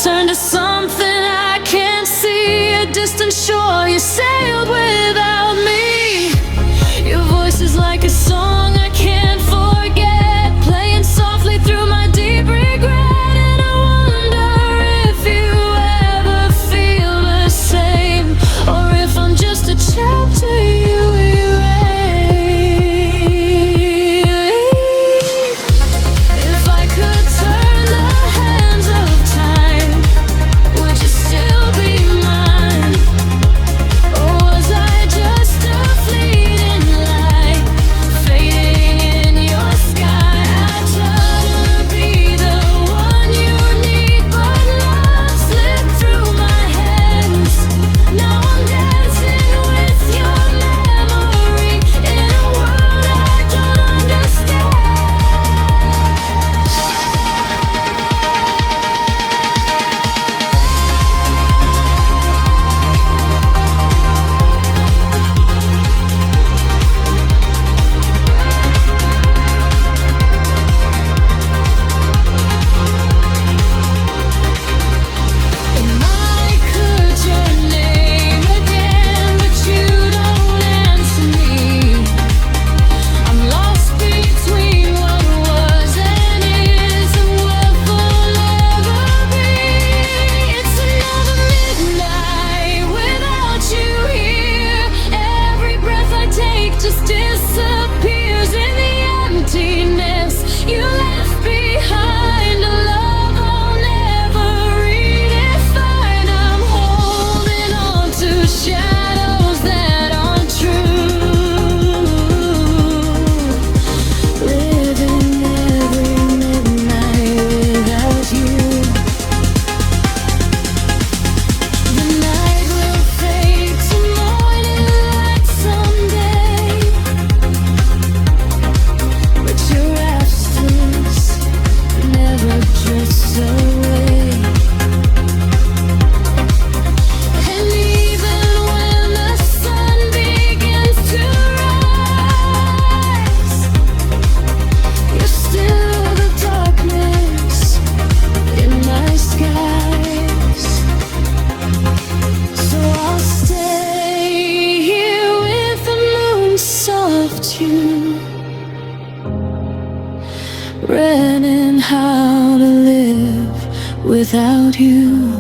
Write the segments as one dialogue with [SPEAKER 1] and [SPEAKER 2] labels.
[SPEAKER 1] turn to something I can't see. A distant shore you sailed without me. Your voice is like a song I can't forget, playing softly through my deep regret. And I wonder if you ever feel the same, or if I'm just a chapter you learning how to live without you.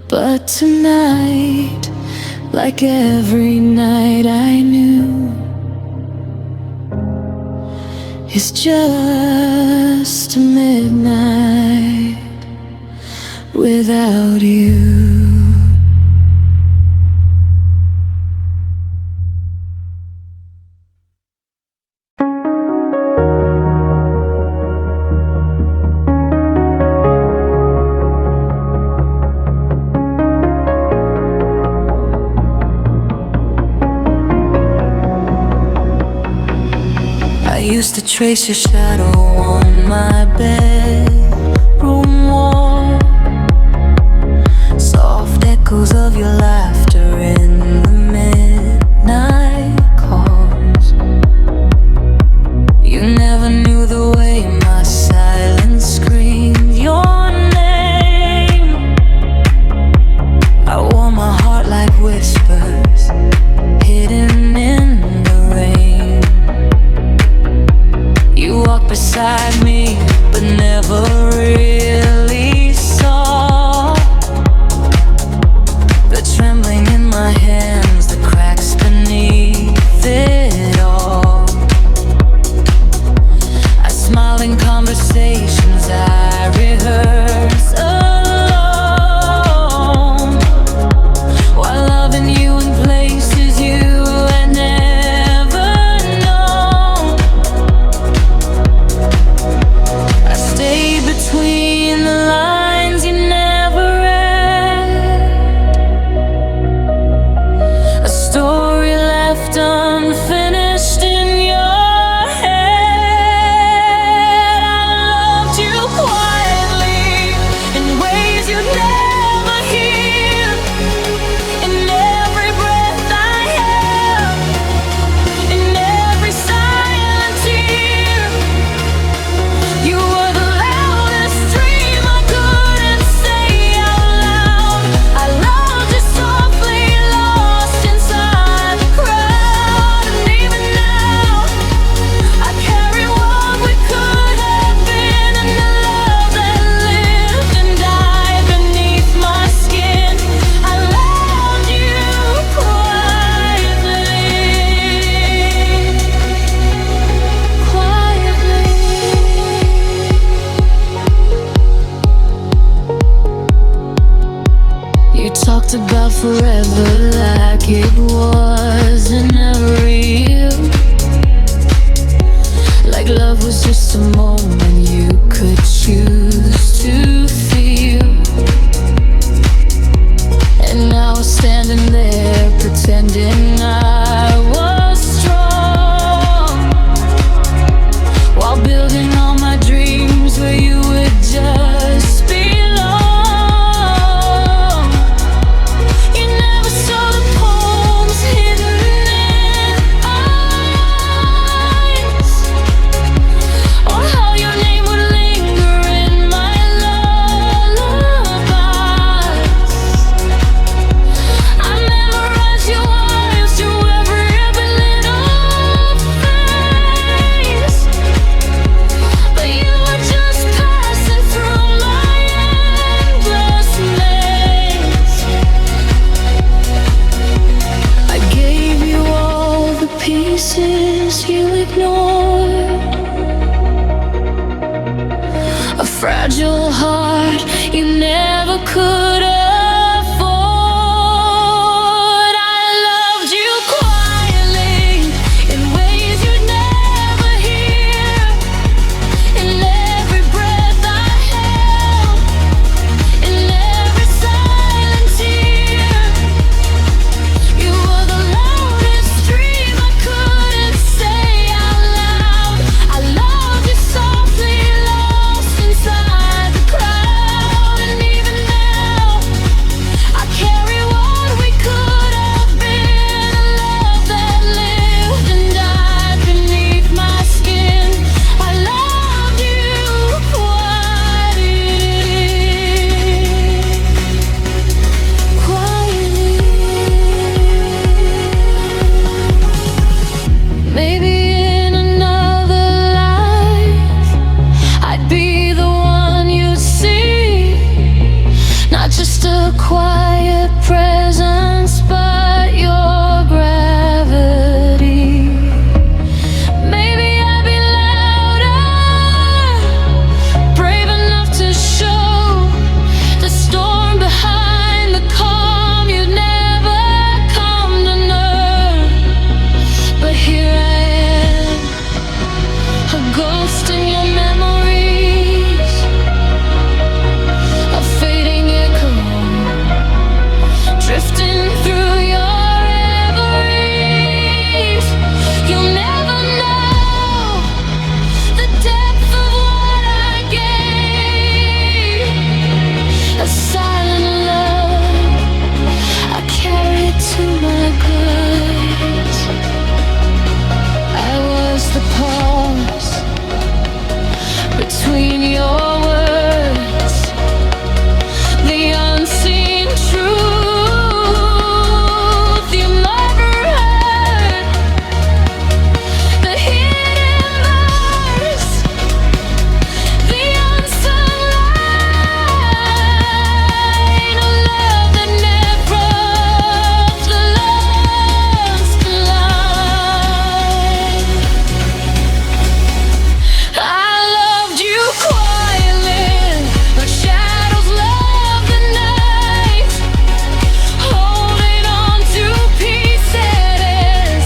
[SPEAKER 1] But tonight, like every night I knew, it's just a midnight without you. I used to trace your shadow on my bedroom wall, soft echoes of your laughter in the midnight calls. You never knew the way my silence screamed your name. I wore my heart like whispers hidden in the rain. You walked beside me, but never really saw the trembling about forever, like it wasn't ever real. Like love was just a moment you could choose to feel. And now we're standing there pretending I was strong, while building all my dreams where you would just belong. You never saw the poems hidden in eyes, or how your name would linger in my lullabies. I memorized your words to every little phrase, but you were just passing through my endless maze. I gave you all the pieces you ignored, a fragile heart you never could afford. I loved you quietly in ways you'd never hear. In every breath I held, in every silent tear, you were the loudest dream I couldn't say out loud. I loved you softly, lost inside the crowd. And even now, I carry what we could have been, a love that lived and died beneath my skin. I loved you quietly. Maybe in another life I'd be the one you'd see, not just a quiet presence, but your gravity. Maybe I'd be louder, brave enough to show the storm behind the calm you'd never come to know. But here I am, a ghost in your memories, a fading echo, drifting through your reveries. You'll never know the depth of what I gave, a silent love I carried to my graves. I was the pause between your words, the unseen truth you never heard, the hidden verse, the unsung line, a love that never crossed the last line. I loved you quietly, but shadows love the night, holding on to pieces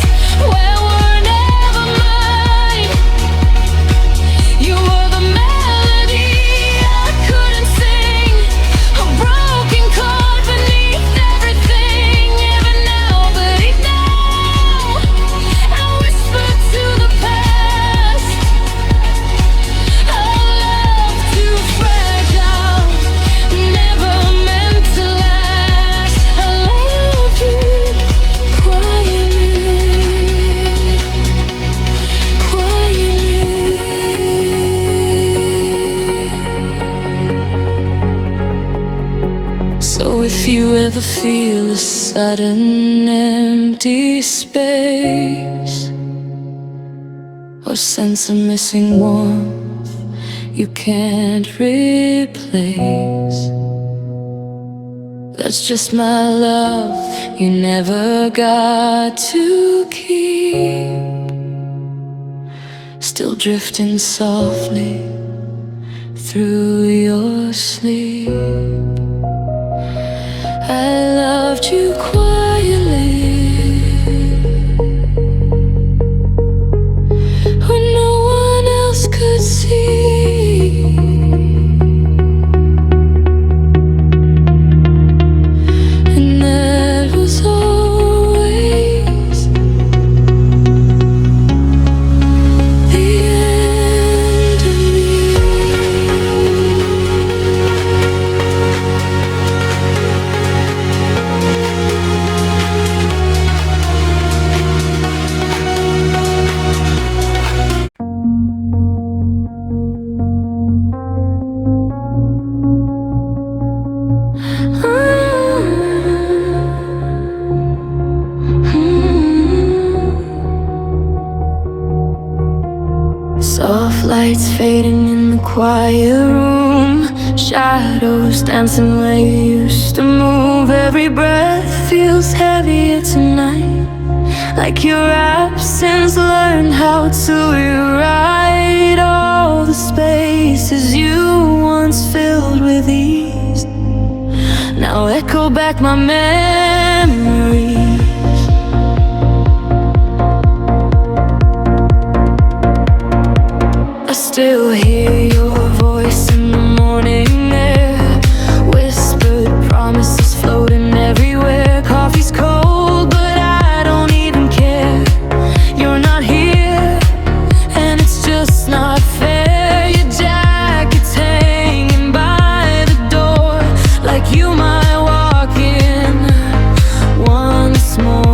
[SPEAKER 1] where were never mine. You were the melody I couldn't sing, a broken chord beneath everything. Even now, but now I whisper to the past, a love too fragile, never meant to last. I loved you quietly, quietly. So if you ever feel a sudden empty space, or sense a missing warmth you can't replace, that's just my love you never got to keep. Still drifting softly through your sleep. I love loved you quietly when no one else could see. And that was always the end of me. Soft lights fading in the quiet room, shadows dancing where you used to move. Every breath feels heavier tonight, like your absence learned how to rewrite all the spaces you once filled with ease. Now echo back my memories. I still hear your voice in the morning air, whispered promises floating everywhere. Coffee's cold, but I don't even care. You're not here, and it's just not fair. Your jacket's hanging by the door, like you might walk in once more.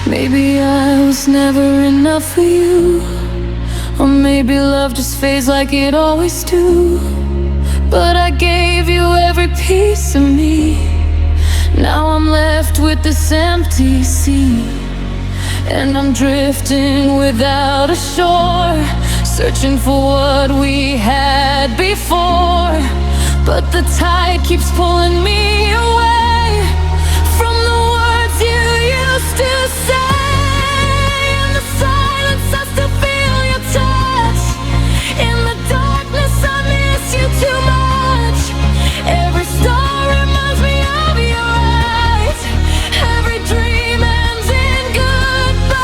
[SPEAKER 1] Maybe I was never enough for you, or maybe love just fades like it always do. But I gave you every piece of me. Now I'm left with this empty sea, and I'm drifting without a shore. searching for what we had before, but the tide keeps pulling me away from the words you used to say. In the silence I still feel your touch. In the darkness I miss you too much. Every star reminds me of your eyes. Every dream ends in goodbye.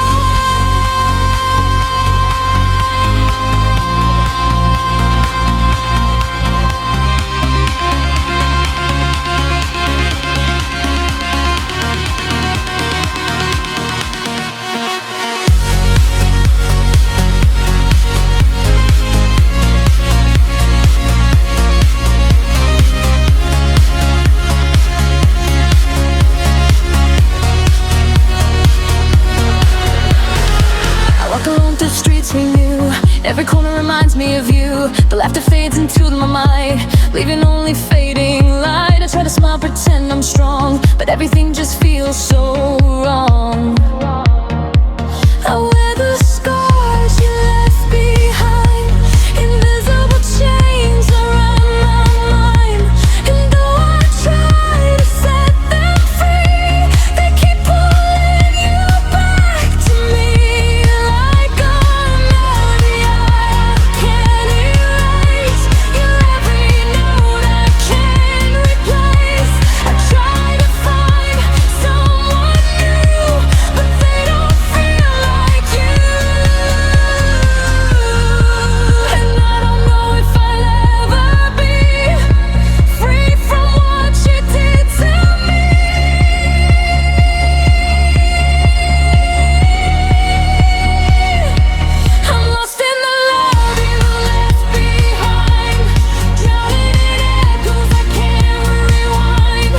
[SPEAKER 1] Every corner reminds me of you. The laughter fades into my mind, leaving only fading light. I try to smile, pretend I'm strong, but everything just feels so wrong. I wear the scars you left behind, invisible chains around my mind. And though I try to set them free, they keep pulling you back to me. Like a melody I can't erase, your every note I can't replace. I try to find someone new, but they don't feel like you. And I don't know if I'll ever be free from what you did to me. I'm lost in the love you left behind, drowning in echoes I can't rewind.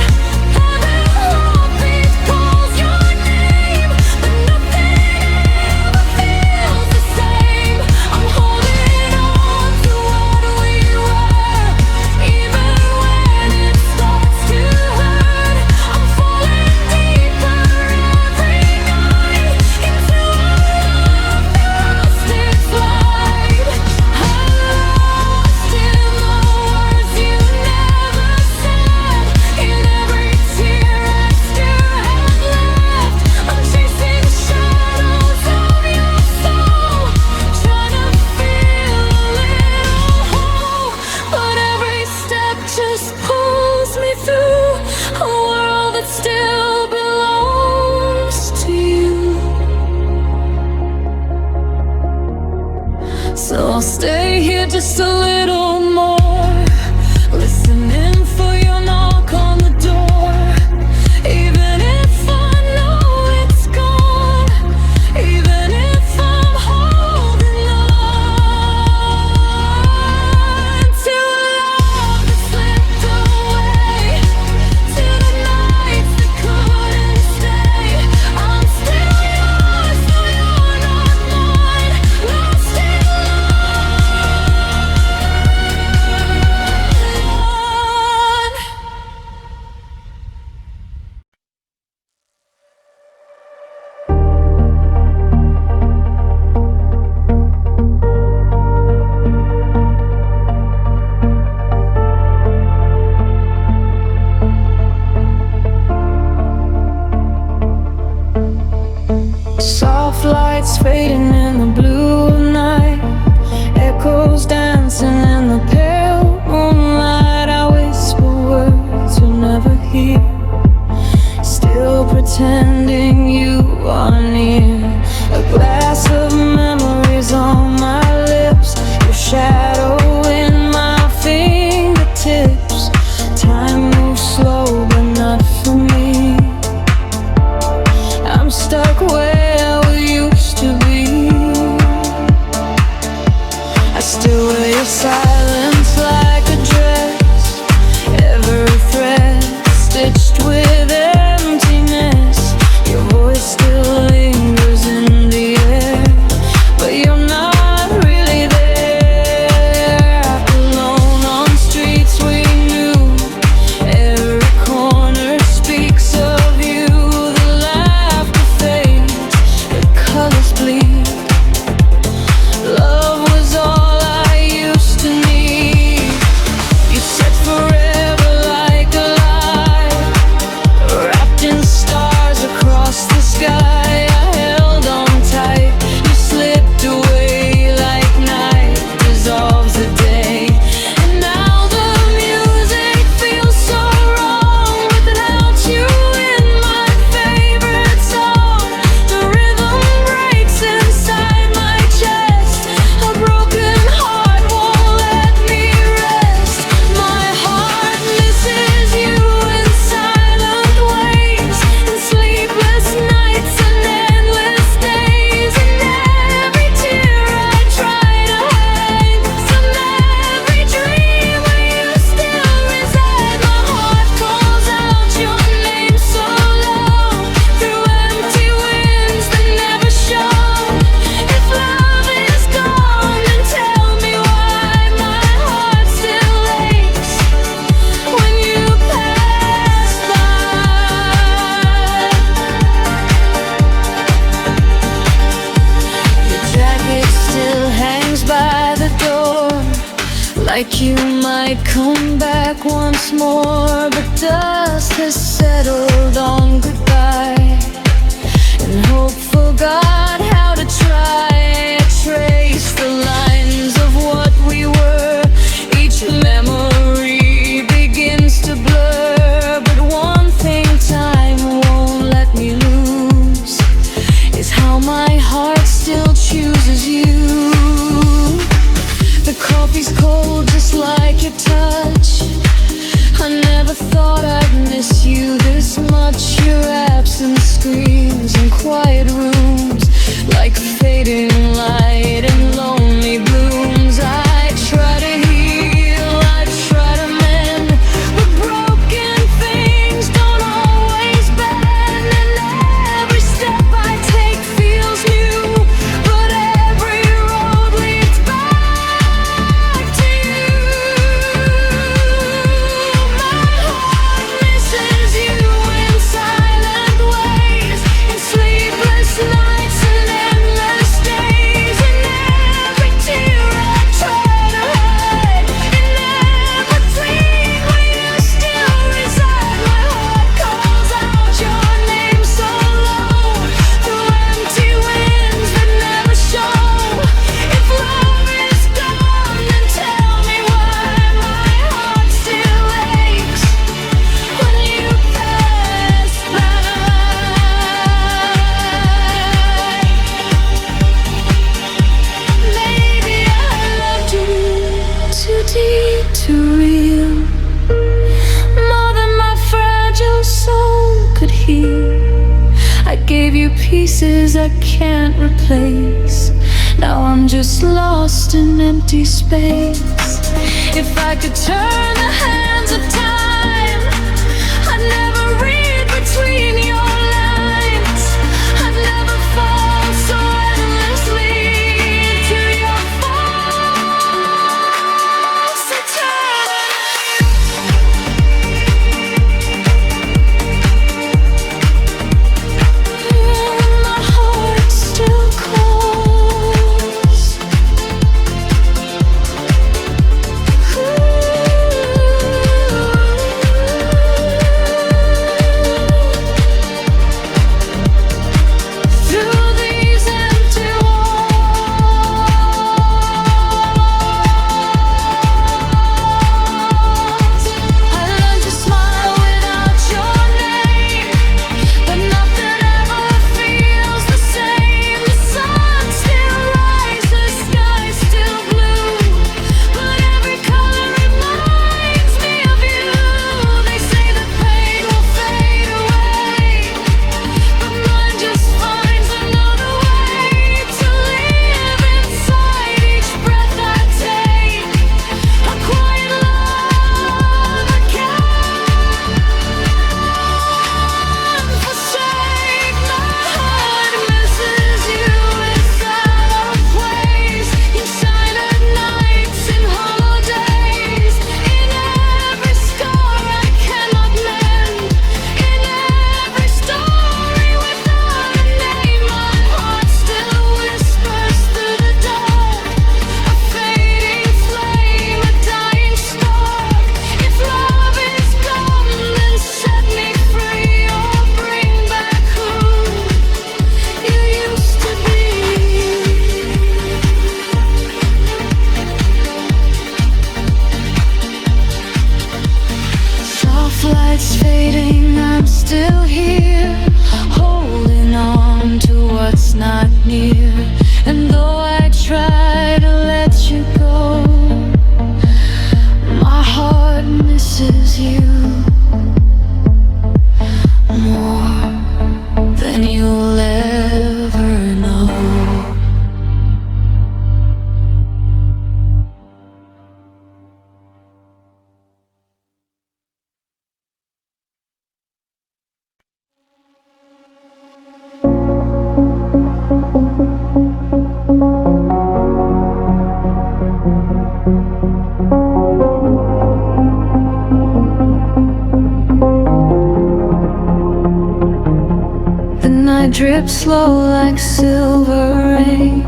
[SPEAKER 1] Every heartbeat calls your name, but nothing ever feels the same. I'm holding on to what we were, even when it starts to hurt. I'm falling deeper every night into a love that lost its light. I'm lost in the words you never said, in every tear I still have left. I'm chasing shadows of your soul, trying to feel a little whole, but every step just pulls me through a world that still belongs to you. So I'll stay here just a little more, listening for your knock on the door. Even if I know it's gone, even if I'm holding on to a love that slipped away, to the nights that couldn't stay. I'm still yours, no you're not mine, lost in soft lights fading in the blue of night, echoes dancing in the pale moonlight. I whisper words you'll never hear, still pretending you are near. A glass of memories on my lips, your shadow in my fingertips. Time moves slow, but not for me. I'm stuck where we used to be. I still wear your silence like a dress, every thread stitched with emptiness. Your voice still Like you might come back once more, but dust has settled on goodbye, and hope forgot how to try. Trace the lines of what we were. Each memory begins to blur, but one thing time won't let me lose is how my heart still chooses you. The coffee's cold just like your touch. I never thought I'd miss you this much. Your absence screams in quiet rooms, like fading light and lonely blooms. I try to heal, I try to mend, but broken things don't always bend. And every step I take feels new, but every road leads back to you. My heart misses you in silent ways, in sleepless nights and endless days. And every tear I try to hide, in everything where you still reside. My heart calls out your name so low, through empty winds that never show. If love is gone, then tell me why my heart still aches when you pass by. Maybe I loved you too deep, too real, more than my fragile soul could heal. I gave you pieces I can't replace. Now I'm just lost in empty space. If I could turn the hands of time, I'd never read between your lines. I'd never fall so endlessly into your false eternity. My heart still calls. Through these empty walls, I learned to smile without your name, but nothing ever feels the same. The sun still rises, sky still blue, but every color reminds me of you. They say the pain will fade away, but mine just finds another way to live inside each breath I take. A quiet love I can't forsake. My heart misses you in silent ways, in silent nights, in hollow days, in every scar I cannot mend, in every story without a name. My heart still whispers through the dark, a fading flame, a dying spark. If love is gone, then set me free, or bring back who you used to be. Soft lights fading, I'm still here, holding on to what's not near. And though I try to let you go, my heart misses you more than you'll ever know. The night drips slow like silver rain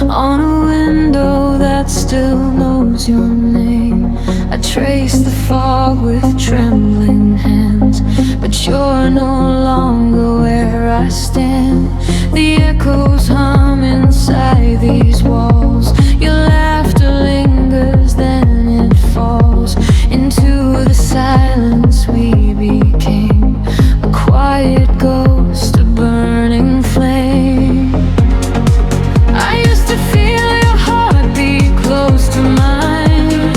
[SPEAKER 1] on a window that still knows your name. I trace the fog with trembling hands, but you're no longer where I stand. The echoes hum inside these walls. Your laughter lingers, then it falls into the silence we became. A quiet ghost, a burning flame. I used to feel your heartbeat close to mine.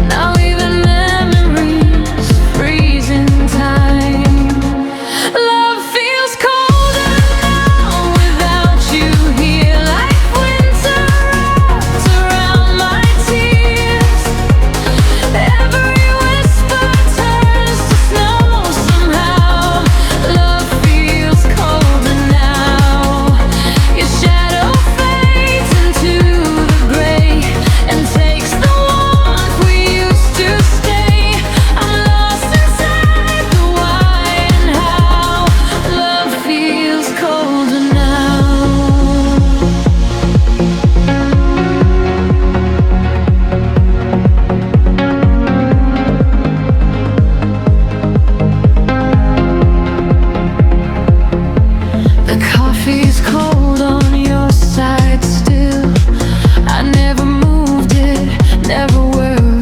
[SPEAKER 1] Now even memories freeze in time. Love feels colder now without you here, like winter wraps around my tears. Every whisper turns to snow somehow. Love feels colder now. Your shadow fades into the gray and takes the warmth we used to stay. I'm lost inside the why and how. Love feels colder now. The coffee's cold on your side still. I never moved it, never were.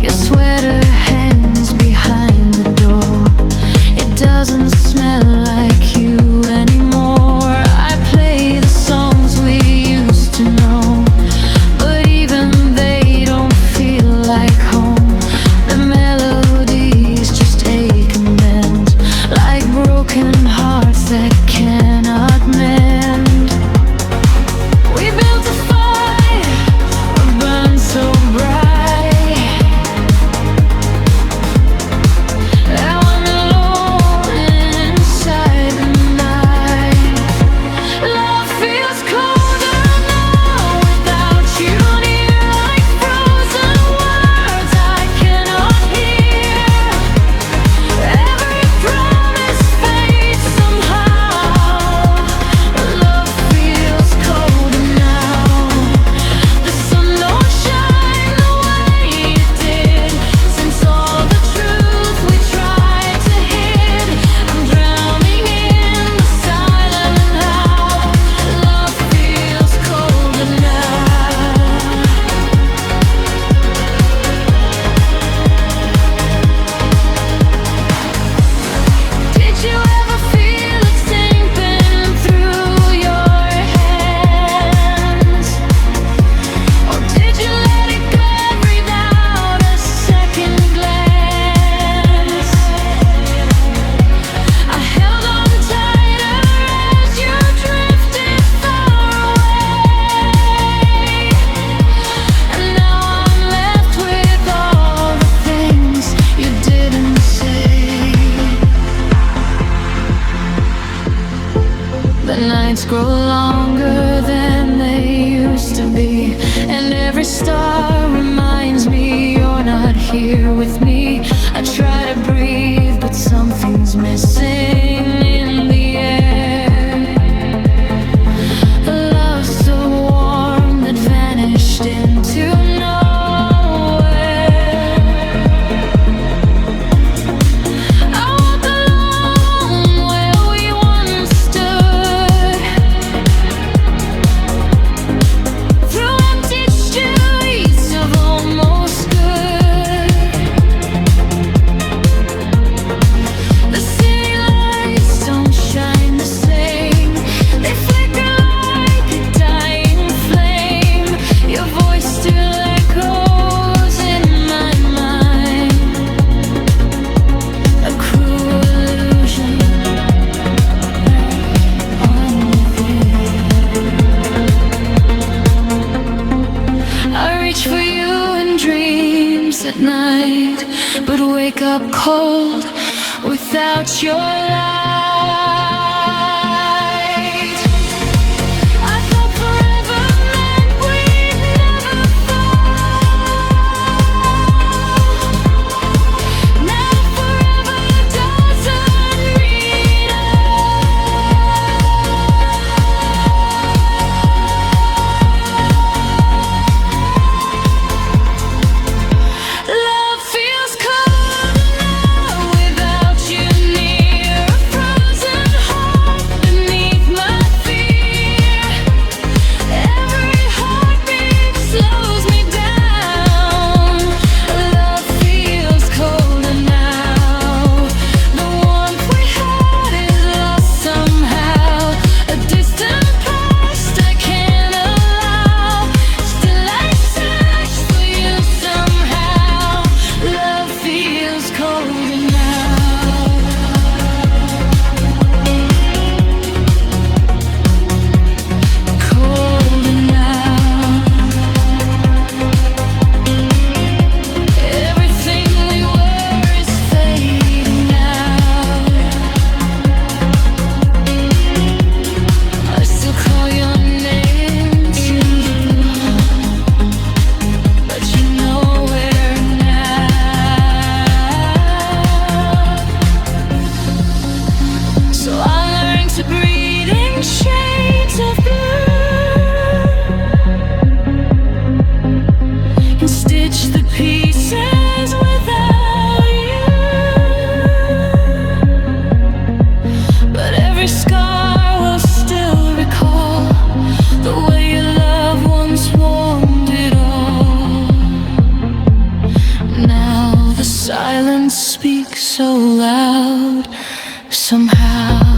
[SPEAKER 1] Your sweater hangs behind the door. It doesn't smell like you anymore. I play the songs we used to know, but even they don't feel like home. The melodies just ache and bend, like broken hearts that cannot mend. We built a fire, we burned so bright. Now I'm alone inside the night. Love feels colder now without you near, like frozen words I cannot hear. Every promise fades somehow. Love feels colder now. The sun don't shine the way it did since all the truth we tried to hid. I'm drowning in the silence now. Love feels colder now. Did you ever feel it sinking through your hands? Or did you let it go without a second glance? I held on tighter as you drifted far away. And now I'm left with all the things you didn't say. The nights grow longer than they used to be, and every star reminds me you're not here with me. I try to breathe, but something's missing in the air. A love so warm that vanished into nowhere. I walk alone where we once stood, through empty streets of almost good. The city lights don't shine the same. They flicker like a dying flame. Your voice still echoes in my mind. A cruel illusion. I'm with you. I reach for you in dreams at night, but wake up cold without your light. I thought forever meant we'd never fall. Now forever doesn't mean us. speak so loud somehow.